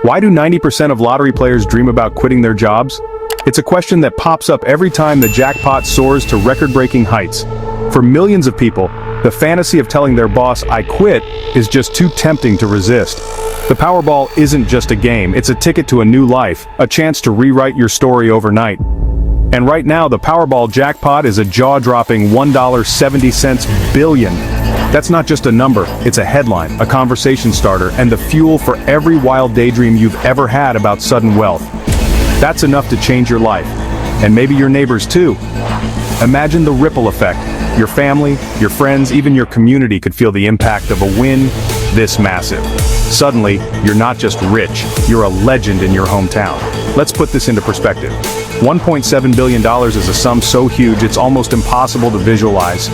Why do 90% of lottery players dream about quitting their jobs? It's a question that pops up every time the jackpot soars to record-breaking heights. For millions of people, the fantasy of telling their boss, "I quit," is just too tempting to resist. The Powerball isn't just a game, it's a ticket to a new life, a chance to rewrite your story overnight. And right now, the Powerball Jackpot is a jaw-dropping $1.70 billion. That's not just a number, it's a headline, a conversation starter, and the fuel for every wild daydream you've ever had about sudden wealth. That's enough to change your life, and maybe your neighbors too. Imagine the ripple effect. Your family, your friends, even your community could feel the impact of a win this massive. Suddenly, you're not just rich, you're a legend in your hometown. Let's put this into perspective. $1.7 billion is a sum so huge it's almost impossible to visualize.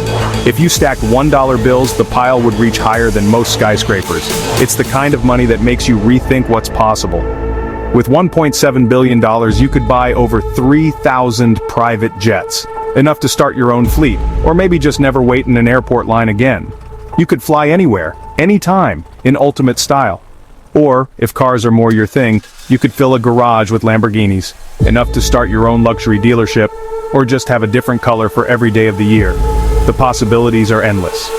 If you stacked $1 bills, the pile would reach higher than most skyscrapers. It's the kind of money that makes you rethink what's possible. With $1.7 billion, you could buy over 3,000 private jets. Enough to start your own fleet, or maybe just never wait in an airport line again. You could fly anywhere, anytime, in ultimate style. Or, if cars are more your thing, you could fill a garage with Lamborghinis, enough to start your own luxury dealership, or just have a different color for every day of the year. The possibilities are endless.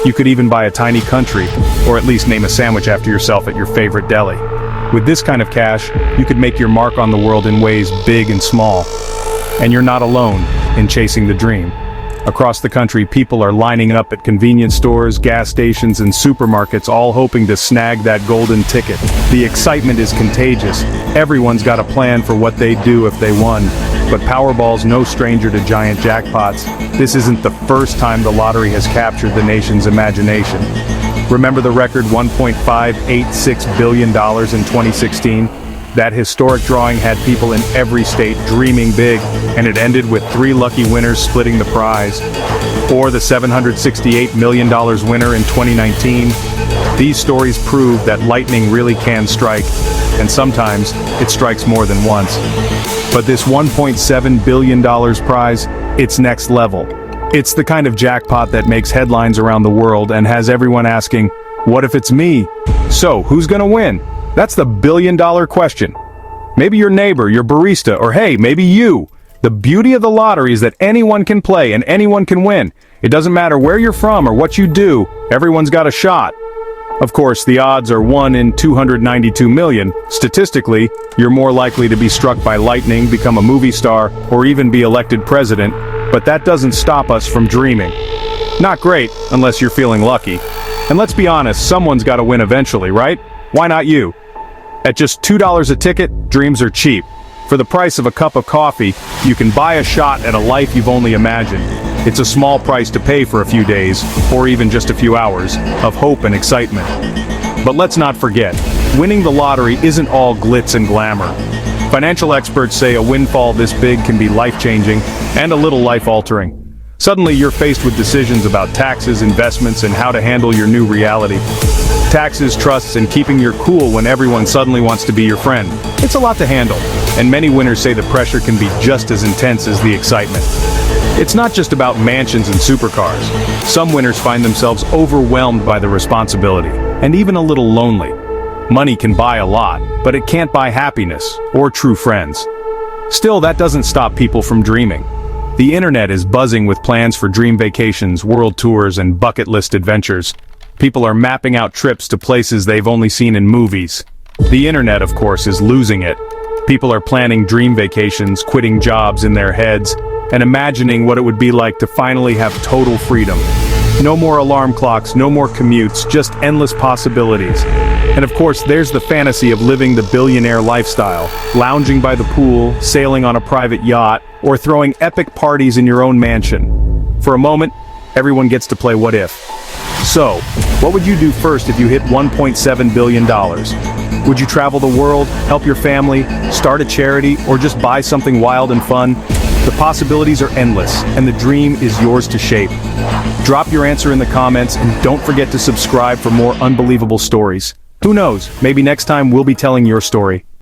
You could even buy a tiny country, or at least name a sandwich after yourself at your favorite deli. With this kind of cash, you could make your mark on the world in ways big and small. And you're not alone in chasing the dream. Across the country, people are lining up at convenience stores, gas stations, and supermarkets, all hoping to snag that golden ticket. The excitement is contagious. Everyone's got a plan for what they'd do if they won. But Powerball's no stranger to giant jackpots. This isn't the first time the lottery has captured the nation's imagination. Remember the record $1.586 billion in 2016? That historic drawing had people in every state dreaming big, and it ended with 3 lucky winners splitting the prize. Or the $768 million winner in 2019. These stories prove that lightning really can strike, and sometimes it strikes more than once. But this $1.7 billion prize, it's next level. It's the kind of jackpot that makes headlines around the world and has everyone asking, what if it's me? So, who's gonna win? That's the billion-dollar question. Maybe your neighbor, your barista, or hey, maybe you. The beauty of the lottery is that anyone can play and anyone can win. It doesn't matter where you're from or what you do, everyone's got a shot. Of course, the odds are 1 in 292 million. Statistically, you're more likely to be struck by lightning, become a movie star, or even be elected president, but that doesn't stop us from dreaming. Not great, unless you're feeling lucky. And let's be honest, someone's got to win eventually, right? Why not you? At just $2 a ticket, dreams are cheap. For the price of a cup of coffee, you can buy a shot at a life you've only imagined. It's a small price to pay for a few days, or even just a few hours, of hope and excitement. But let's not forget, winning the lottery isn't all glitz and glamour. Financial experts say a windfall this big can be life-changing, and a little life-altering. Suddenly you're faced with decisions about taxes, investments, and how to handle your new reality. Taxes, trusts, and keeping your cool when everyone suddenly wants to be your friend. It's a lot to handle, and many winners say the pressure can be just as intense as the excitement. It's not just about mansions and supercars. Some winners find themselves overwhelmed by the responsibility, and even a little lonely. Money can buy a lot, but it can't buy happiness, or true friends. Still, that doesn't stop people from dreaming. The internet is buzzing with plans for dream vacations, world tours, and bucket list adventures. People are mapping out trips to places they've only seen in movies. The internet, of course, is losing it. People are planning dream vacations, quitting jobs in their heads, and imagining what it would be like to finally have total freedom. No more alarm clocks, no more commutes, just endless possibilities. And of course, there's the fantasy of living the billionaire lifestyle, lounging by the pool, sailing on a private yacht, or throwing epic parties in your own mansion. For a moment, everyone gets to play what if. So, what would you do first if you hit $1.7 billion? Would you travel the world, help your family, start a charity, or just buy something wild and fun? The possibilities are endless, and the dream is yours to shape. Drop your answer in the comments, and don't forget to subscribe for more unbelievable stories. Who knows, maybe next time we'll be telling your story.